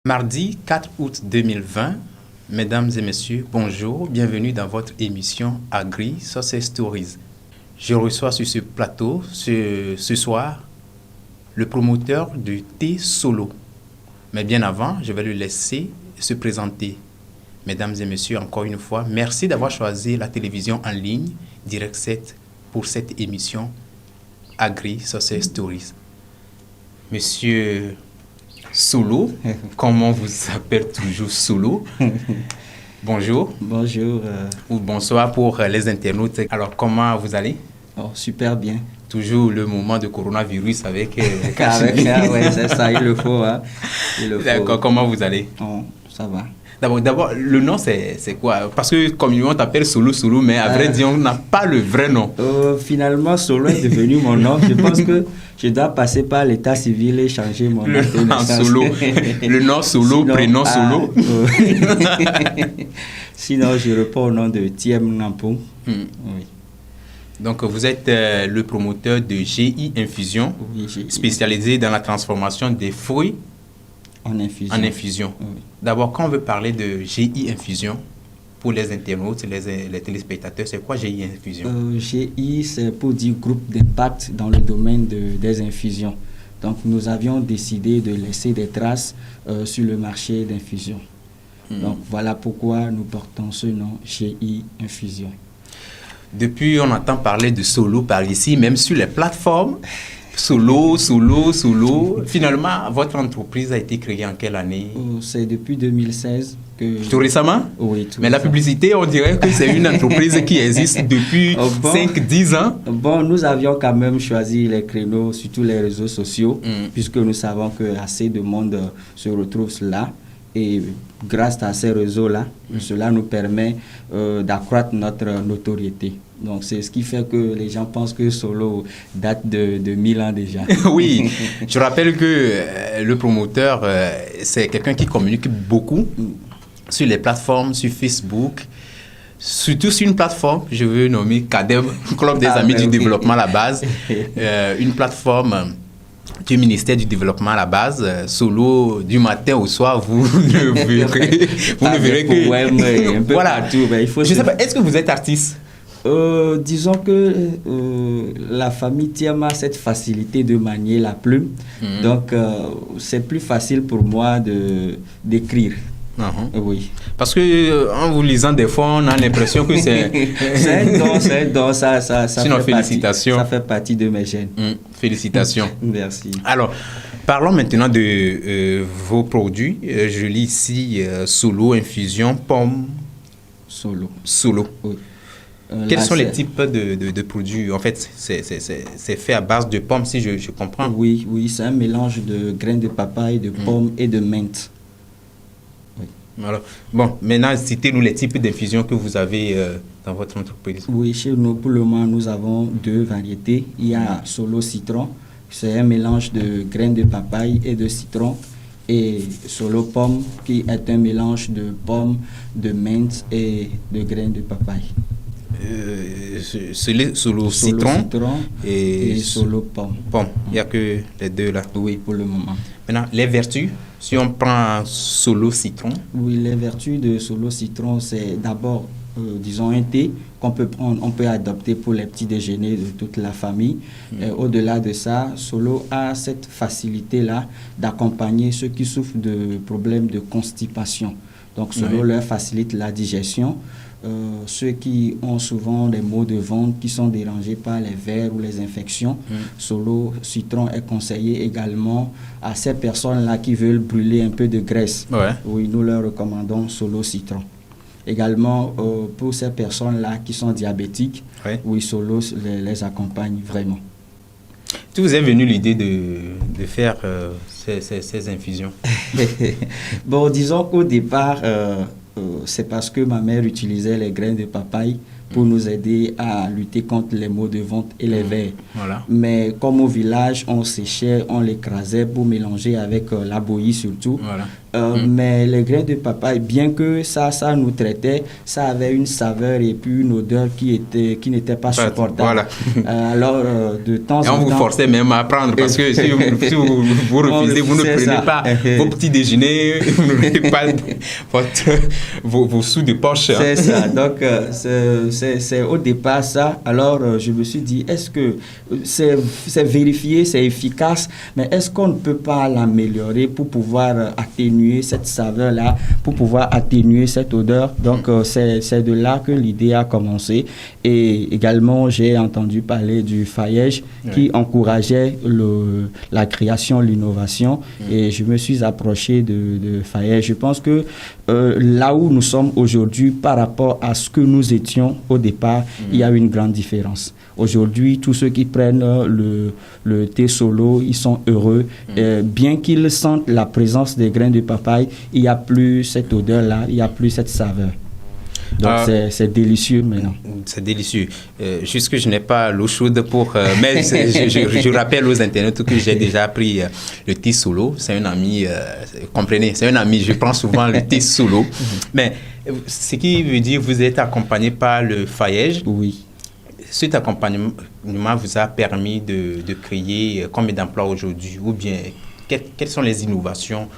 Mardi 4 août 2020, mesdames et messieurs, bonjour, bienvenue dans votre émission Agri Success Stories. Je reçois sur ce plateau ce soir le promoteur du thé Solo. Mais bien avant, je vais lui laisser se présenter. Mesdames et messieurs, encore une fois, merci d'avoir choisi la télévision en ligne Direct 7 pour cette émission Agri Success Stories. Monsieur Solo, comment vous appelez toujours Solo? Bonjour. Bonjour. Ou bonsoir pour les internautes. Alors, comment vous allez? Oh, super bien. Toujours le moment de coronavirus avec... ouais, c'est ça, il le faut. Hein. D'accord, comment vous allez? Oh, ça va. D'abord, le nom, c'est quoi? Parce que communément, on t'appelle Solo, mais à vrai dire, on n'a pas le vrai nom. Finalement, Solo est devenu mon nom. Je pense que je dois passer par l'état civil et changer mon nom. Le nom Solo. Le nom Solo, sinon, prénom Solo. Sinon, je réponds au nom de Thiem Nampong. Oui. Donc, vous êtes le promoteur de GI Infusion, oui, spécialisé dans la transformation des fruits en infusion. Oui. D'abord, quand on veut parler de GI Infusion, pour les internautes, les téléspectateurs, c'est quoi GI Infusion? GI, c'est pour dire groupe d'impact dans le domaine des infusions. Donc, nous avions décidé de laisser des traces sur le marché d'infusion. Donc, voilà pourquoi nous portons ce nom, GI Infusion. Depuis, on entend parler de Solo par ici, même sur les plateformes. Solo. Finalement, votre entreprise a été créée en quelle année? C'est depuis 2016 que... Tout récemment? Oui, tout Mais récemment. La publicité, on dirait que c'est une entreprise qui existe depuis 5-10 ans. Bon, nous avions quand même choisi les créneaux sur tous les réseaux sociaux, puisque nous savons que assez de monde se retrouve là. Et grâce à ces réseaux-là, cela nous permet d'accroître notre notoriété. Donc, c'est ce qui fait que les gens pensent que Solo date de 1000 ans déjà. Oui, je rappelle que le promoteur, c'est quelqu'un qui communique beaucoup sur les plateformes, sur Facebook, surtout sur une plateforme, je veux nommer CADEB, Club des Amis du Développement à la base, une plateforme du ministère du Développement à la base. Solo, du matin au soir, vous ne verrez que... Voilà. Partout, ben, je sais pas, est-ce que vous êtes artiste? Disons que la famille Thiem a cette facilité de manier la plume. Donc, c'est plus facile pour moi d'écrire. Oui. Parce que en vous lisant des fois, on a l'impression que c'est... c'est un don, ça sinon, félicitations. Ça fait partie de mes gènes. Félicitations. Merci. Alors, parlons maintenant de vos produits. Je lis ici Solo, infusion, pomme. Solo. Oui. Quels sont les types de produits? En fait, c'est fait à base de pommes, si je comprends. Oui, c'est un mélange de graines de papaye, de pommes et de menthe. Oui. Alors, bon, maintenant, citez-nous les types d'infusions que vous avez dans votre entreprise. Oui, chez nous, pour le moment, nous avons 2 variétés. Il y a Solo Citron, c'est un mélange de graines de papaye et de citron. Et Solo Pomme, qui est un mélange de pommes, de menthe et de graines de papaye. Solo citron et Solo pomme. Il n'y a que les deux là. Oui, pour le moment. Maintenant, les vertus, si on prend Solo citron. Oui, les vertus de Solo citron, c'est d'abord, disons, un thé qu'on peut prendre, on peut adopter pour les petits déjeuners de toute la famille. Au-delà de ça, Solo a cette facilité-là d'accompagner ceux qui souffrent de problèmes de constipation. Donc, Solo leur facilite la digestion. Ceux qui ont souvent des maux de ventre, qui sont dérangés par les vers ou les infections, Solo Citron est conseillé également à ces personnes-là qui veulent brûler un peu de graisse. Oui, nous leur recommandons Solo Citron. Également, pour ces personnes-là qui sont diabétiques, oui, Solo les accompagne vraiment. Tu vous est venu l'idée de faire ces infusions? Bon, disons qu'au départ, c'est parce que ma mère utilisait les graines de papaye pour nous aider à lutter contre les maux de ventre et les vers. Voilà. Mais comme au village, on séchait, on l'écrasait pour mélanger avec la bouillie surtout. Voilà. Mais les grains de papaye, bien que ça nous traitait, ça avait une saveur et puis une odeur qui n'était pas supportable. Voilà. Alors, de temps en temps... Et on vous forçait même à prendre parce que si vous refusez, vous ne prenez pas vos petits déjeuners, vous n'aurez pas vos sous de poche. C'est ça. Donc, c'est au départ ça. Alors, je me suis dit, est-ce que c'est vérifié, c'est efficace, mais est-ce qu'on ne peut pas l'améliorer pour pouvoir atténuer cette saveur-là, pour pouvoir atténuer cette odeur. Donc, c'est de là que l'idée a commencé. Et également, j'ai entendu parler du Faège qui encourageait la création, l'innovation. Et je me suis approché de Faège. Je pense que là où nous sommes aujourd'hui par rapport à ce que nous étions au départ, il y a une grande différence. Aujourd'hui, tous ceux qui prennent le thé solo, ils sont heureux. Bien qu'ils sentent la présence des grains de papaye, il n'y a plus cette odeur-là, il n'y a plus cette saveur. Donc, c'est délicieux maintenant. C'est délicieux. Juste que je n'ai pas l'eau chaude pour... mais je rappelle aux internautes que j'ai déjà pris le thé solo. C'est un ami, comprenez, c'est un ami. Je prends souvent le thé solo. Mais ce qui veut dire que vous êtes accompagné par le Faège. Oui. Cet accompagnement vous a permis de créer combien d'emplois aujourd'hui? Ou bien, quelles sont les innovations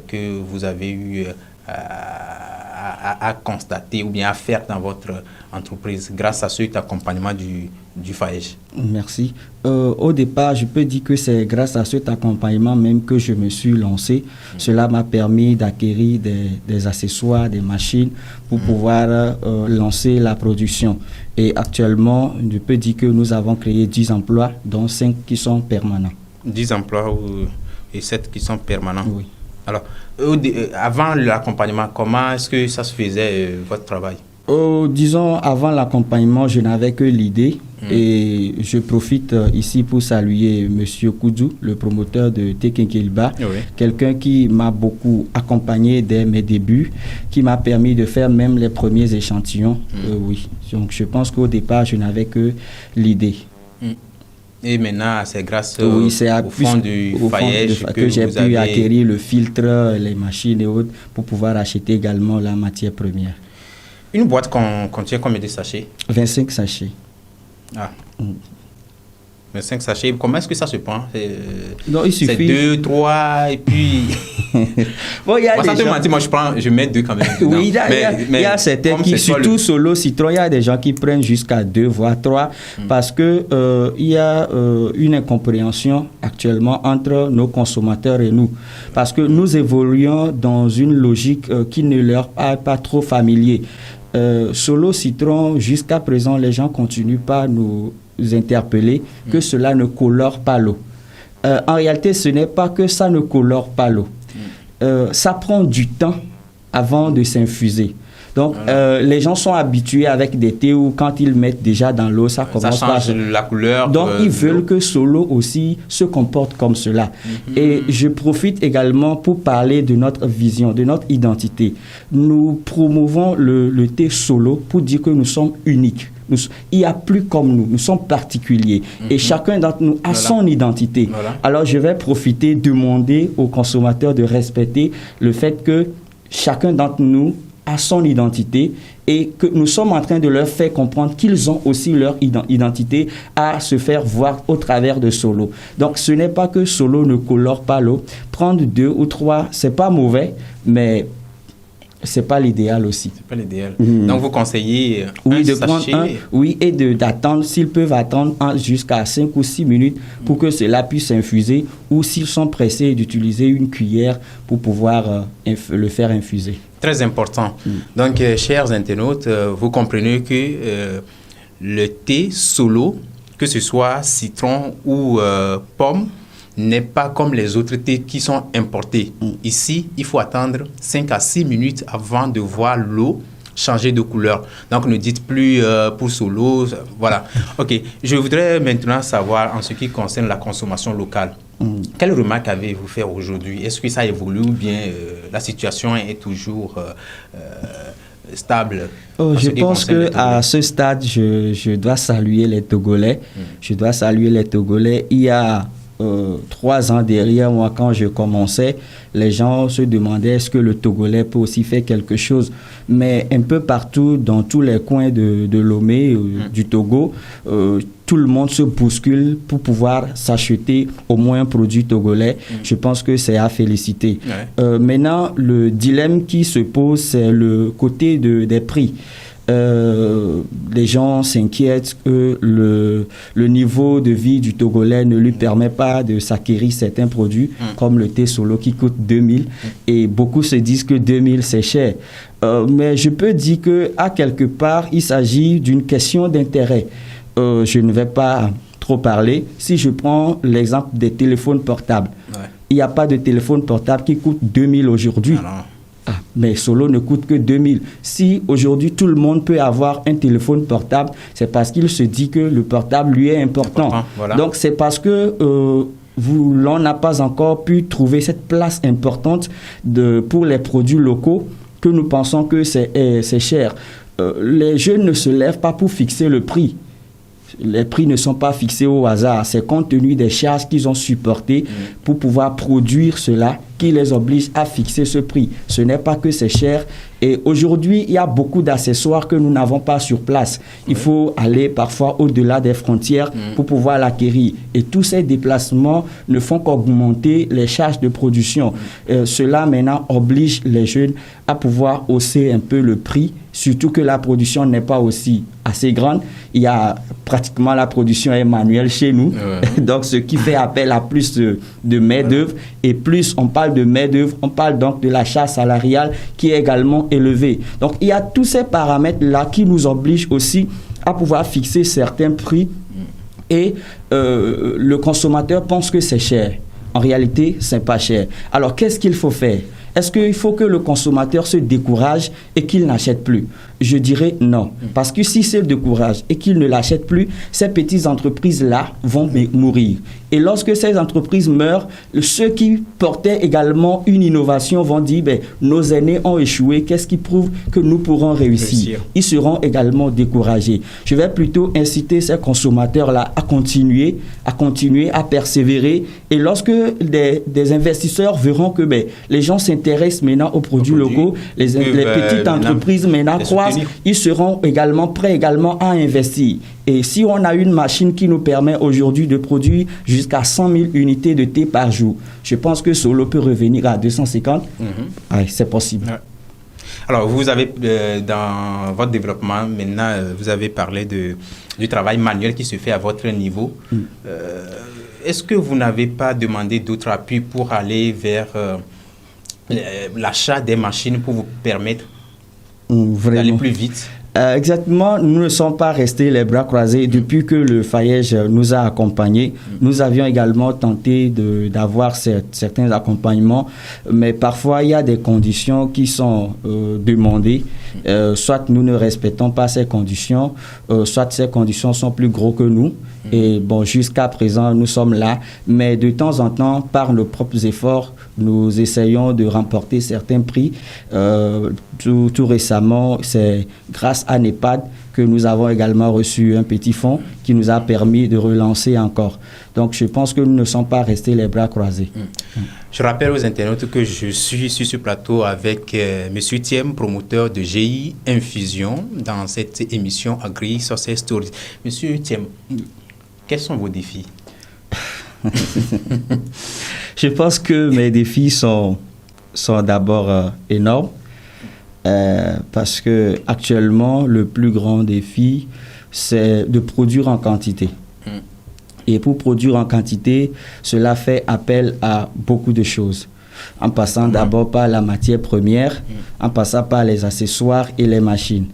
que vous avez eu à constater ou bien à faire dans votre entreprise grâce à cet accompagnement du Faège? Merci. Au départ, je peux dire que c'est grâce à cet accompagnement même que je me suis lancé. Cela m'a permis d'acquérir des accessoires, des machines pour pouvoir lancer la production. Et actuellement, je peux dire que nous avons créé 10 emplois, dont 5 qui sont permanents. 10 emplois et 7 qui sont permanents? Oui. Alors, avant l'accompagnement, comment est-ce que ça se faisait, votre travail? Disons, avant l'accompagnement, je n'avais que l'idée. Et je profite ici pour saluer M. Koudou, le promoteur de Tekenkeliba, quelqu'un qui m'a beaucoup accompagné dès mes débuts, qui m'a permis de faire même les premiers échantillons. Oui. Donc, je pense qu'au départ, je n'avais que l'idée. Et maintenant, c'est grâce au fond du Faège que j'ai pu acquérir le filtre, les machines et autres pour pouvoir acheter également la matière première. Une boîte contient combien de sachets? 25 sachets. Ah. 25 sachets. Comment est-ce que ça se prend? Non, il suffit. C'est 2, 3 et puis... Bon, il y a des gens... Moi, je mets 2 quand même. Oui, il y a certains qui, surtout solo citron, il y a des gens qui prennent jusqu'à 2 voire 3 parce que il y a une incompréhension actuellement entre nos consommateurs et nous. Parce que nous évoluons dans une logique qui ne leur est pas trop familier. Solo citron, jusqu'à présent, les gens continuent pas à nous interpeller que cela ne colore pas l'eau. En réalité, ce n'est pas que ça ne colore pas l'eau. Ça prend du temps avant de s'infuser. Donc, les gens sont habitués avec des thés où quand ils mettent déjà dans l'eau, ça commence à changer la couleur. Donc, ils veulent que Solo aussi se comporte comme cela. Et je profite également pour parler de notre vision, de notre identité. Nous promouvons le thé Solo pour dire que nous sommes uniques. Il n'y a plus comme nous sommes particuliers. Et chacun d'entre nous a son identité. Alors, je vais profiter de demander aux consommateurs de respecter le fait que chacun d'entre nous a son identité et que nous sommes en train de leur faire comprendre qu'ils ont aussi leur identité à se faire voir au travers de Solo. Donc, ce n'est pas que Solo ne colore pas l'eau. Prendre 2 ou 3, c'est pas mauvais, mais c'est pas l'idéal aussi. C'est pas l'idéal. Donc, vous conseillez un sachet? Et d'attendre, s'ils peuvent attendre jusqu'à 5 ou 6 minutes pour que cela puisse infuser, ou s'ils sont pressés d'utiliser une cuillère pour pouvoir le faire infuser. Très important. Donc, chers internautes, vous comprenez que le thé Solo, que ce soit citron ou pomme, n'est pas comme les autres thés qui sont importés. Ici, il faut attendre 5 à 6 minutes avant de voir l'eau changer de couleur. Donc, ne dites plus pour Solo. Voilà. OK. Je voudrais maintenant savoir en ce qui concerne la consommation locale. Quelle remarque avez-vous fait aujourd'hui? Est-ce que ça évolue ou bien la situation est toujours stable? Je pense qu'à ce stade, je dois saluer les Togolais. Je dois saluer les Togolais. Il y a 3 ans derrière moi, quand je commençais, les gens se demandaient est-ce que le Togolais peut aussi faire quelque chose. Mais un peu partout, dans tous les coins de Lomé, du Togo, tout le monde se bouscule pour pouvoir s'acheter au moins un produit togolais. Je pense que c'est à féliciter. Maintenant, le dilemme qui se pose, c'est le côté des prix. Les gens s'inquiètent que le niveau de vie du Togolais ne lui permet pas de s'acquérir certains produits comme le thé solo qui coûte 2000 et beaucoup se disent que 2000 c'est cher. Mais je peux dire qu'à quelque part il s'agit d'une question d'intérêt. Je ne vais pas trop parler. Si je prends l'exemple des téléphones portables, il n'y a pas de téléphone portable qui coûte 2000 aujourd'hui. Mais Solo ne coûte que 2000. Si aujourd'hui tout le monde peut avoir un téléphone portable, c'est parce qu'il se dit que le portable lui est important. Voilà. Donc c'est parce que l'on n'a pas encore pu trouver cette place importante pour les produits locaux que nous pensons que c'est cher. Les jeunes ne se lèvent pas pour fixer le prix. Les prix ne sont pas fixés au hasard. C'est compte tenu des charges qu'ils ont supportées pour pouvoir produire cela qui les oblige à fixer ce prix. Ce n'est pas que c'est cher. Et aujourd'hui, il y a beaucoup d'accessoires que nous n'avons pas sur place. Il faut aller parfois au-delà des frontières pour pouvoir l'acquérir. Et tous ces déplacements ne font qu'augmenter les charges de production. Cela maintenant oblige les jeunes à pouvoir hausser un peu le prix, surtout que la production n'est pas aussi assez grande. Il y a pratiquement la production est manuelle chez nous. Donc, ce qui fait appel à plus de main-d'œuvre. Et plus on parle de main-d'œuvre, on parle donc de la charge salariale qui est également élevée. Donc, il y a tous ces paramètres-là qui nous obligent aussi à pouvoir fixer certains prix et le consommateur pense que c'est cher. En réalité, c'est pas cher. Alors, qu'est-ce qu'il faut faire? Est-ce qu'il faut que le consommateur se décourage et qu'il n'achète plus? Je dirais non. Parce que si c'est le décourage et qu'il ne l'achète plus, ces petites entreprises-là vont mourir. Et lorsque ces entreprises meurent, ceux qui portaient également une innovation vont dire nos aînés ont échoué, qu'est-ce qui prouve que nous pourrons réussir? Ils seront également découragés. Je vais plutôt inciter ces consommateurs-là à continuer, à persévérer. Et lorsque des investisseurs verront que les gens s'intéressent maintenant aux produits locaux, les petites entreprises maintenant croissent, ils seront également prêts à investir. Et si on a une machine qui nous permet aujourd'hui de produire jusqu'à 100 000 unités de thé par jour, je pense que Solo peut revenir à 250. C'est possible. Alors, vous avez, dans votre développement, maintenant, vous avez parlé du travail manuel qui se fait à votre niveau. Est-ce que vous n'avez pas demandé d'autres appuis pour aller vers l'achat des machines pour vous permettre d'aller plus vite? Exactement, nous ne sommes pas restés les bras croisés. Depuis que le FAEJ nous a accompagnés, nous avions également tenté d'avoir certains accompagnements, mais parfois il y a des conditions qui sont demandées. Soit nous ne respectons pas ces conditions, soit ces conditions sont plus gros que nous. Et bon, jusqu'à présent, nous sommes là, mais de temps en temps, par nos propres efforts, nous essayons de remporter certains prix. Tout récemment, c'est grâce à NEPAD que nous avons également reçu un petit fonds qui nous a permis de relancer encore. Donc, je pense que nous ne sommes pas restés les bras croisés. Je rappelle aux internautes que je suis sur ce plateau avec M. Thiem, promoteur de GI Infusion, dans cette émission Agri Success Stories. Monsieur Thiem, quels sont vos défis? Je pense que mes défis sont d'abord énormes parce que actuellement le plus grand défi c'est de produire en quantité. Et pour produire en quantité, cela fait appel à beaucoup de choses. En passant d'abord par la matière première, en passant par les accessoires et les machines.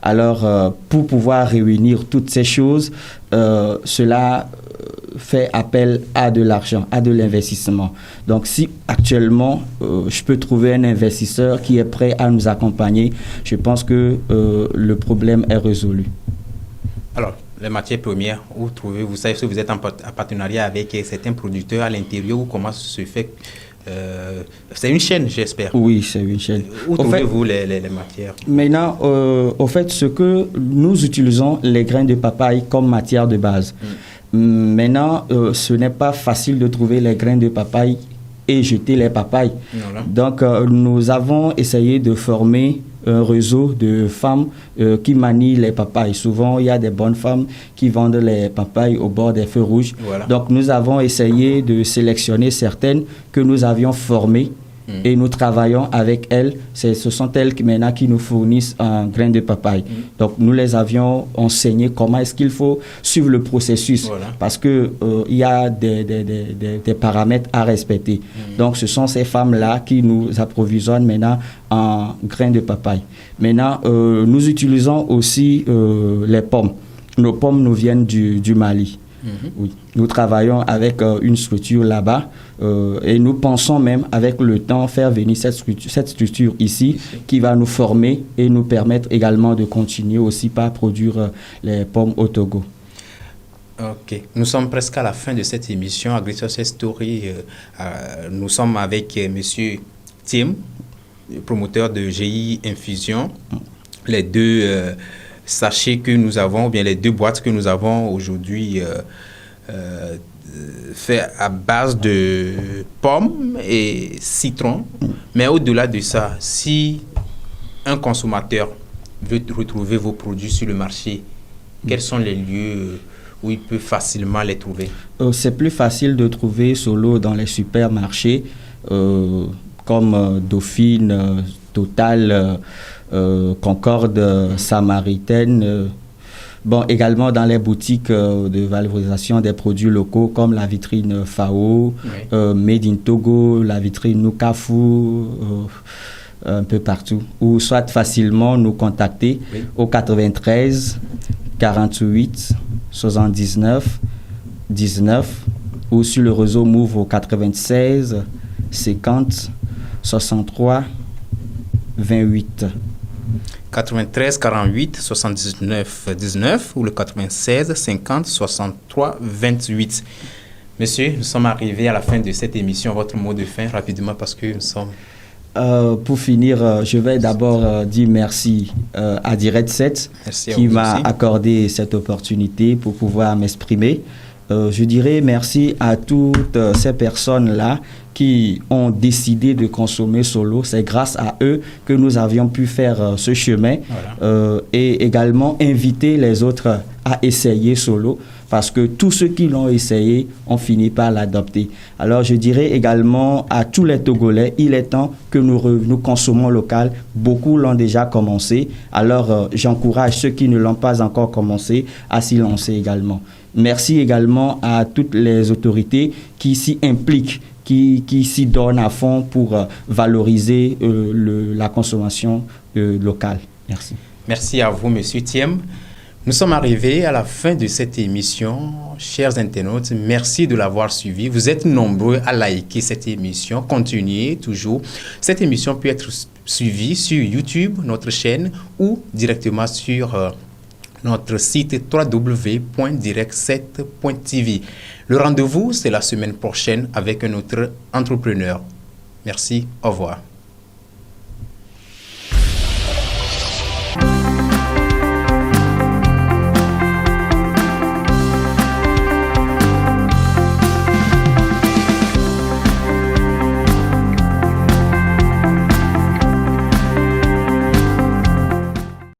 Alors, pour pouvoir réunir toutes ces choses, cela fait appel à de l'argent, à de l'investissement. Donc, si actuellement, je peux trouver un investisseur qui est prêt à nous accompagner, je pense que le problème est résolu. Alors, les matières premières, où trouvez-vous? Vous savez que vous êtes en partenariat avec certains producteurs à l'intérieur, ou comment ça se fait? C'est une chaîne, j'espère. Oui, c'est une chaîne. Où trouvez-vous les matières? Maintenant, au fait, ce que nous utilisons, les grains de papaye comme matière de base. Maintenant, ce n'est pas facile de trouver les grains de papaye et jeter les papayes. Voilà. Donc, nous avons essayé de former un réseau de femmes qui manient les papayes. Souvent, il y a des bonnes femmes qui vendent les papayes au bord des feux rouges. Voilà. Donc, nous avons essayé de sélectionner certaines que nous avions formées et nous travaillons avec elles. Ce sont elles qui maintenant qui nous fournissent un grain de papaye. Donc, nous les avions enseigné comment est-ce qu'il faut suivre le processus. Voilà. Parce que il y a des paramètres à respecter. Donc, ce sont ces femmes-là qui nous approvisionnent maintenant en grains de papaye. Maintenant, nous utilisons aussi les pommes. Nos pommes nous viennent du Mali. Oui. Nous travaillons avec une structure là-bas et nous pensons même avec le temps faire venir cette structure ici qui va nous former et nous permettre également de continuer aussi par produire les pommes au Togo. Ok, nous sommes presque à la fin de cette émission Agri-Success Story. Nous sommes avec Monsieur Tim, promoteur de GI Infusion. Les deux sachets que nous avons, ou bien les deux boîtes que nous avons aujourd'hui fait à base de pommes et citron. Mais au-delà de ça, si un consommateur veut retrouver vos produits sur le marché, quels sont les lieux où il peut facilement les trouver? C'est plus facile de trouver Solo dans les supermarchés comme Dauphine, Total, Concorde, Samaritaine. Bon, également dans les boutiques de valorisation des produits locaux comme la vitrine FAO, Made in Togo, la vitrine Nukafu, un peu partout. Ou soit facilement nous contacter au 93 48 79 19 ou sur le réseau Move au 96 50 63 28. 93 48 79 19 ou le 96 50 63 28. Monsieur, nous sommes arrivés à la fin de cette émission. Votre mot de fin, rapidement, parce que nous sommes... Pour finir, je vais d'abord dire merci à Direct 7 qui m'a accordé cette opportunité pour pouvoir m'exprimer. Je dirais merci à toutes ces personnes-là qui ont décidé de consommer Solo. C'est grâce à eux que nous avions pu faire ce chemin. Voilà. Et également inviter les autres à essayer Solo parce que tous ceux qui l'ont essayé ont fini par l'adopter. Alors je dirais également à tous les Togolais, il est temps que nous consommons local. Beaucoup l'ont déjà commencé. Alors j'encourage ceux qui ne l'ont pas encore commencé à s'y lancer également. Merci également à toutes les autorités qui s'y impliquent, qui s'y donnent à fond pour valoriser la consommation locale. Merci. Merci à vous, Monsieur Thiem. Nous sommes arrivés à la fin de cette émission. Chers internautes, merci de l'avoir suivi. Vous êtes nombreux à liker cette émission. Continuez toujours. Cette émission peut être suivie sur YouTube, notre chaîne, ou directement sur notre site www.direct7.tv. Le rendez-vous, c'est la semaine prochaine avec un autre entrepreneur. Merci, au revoir.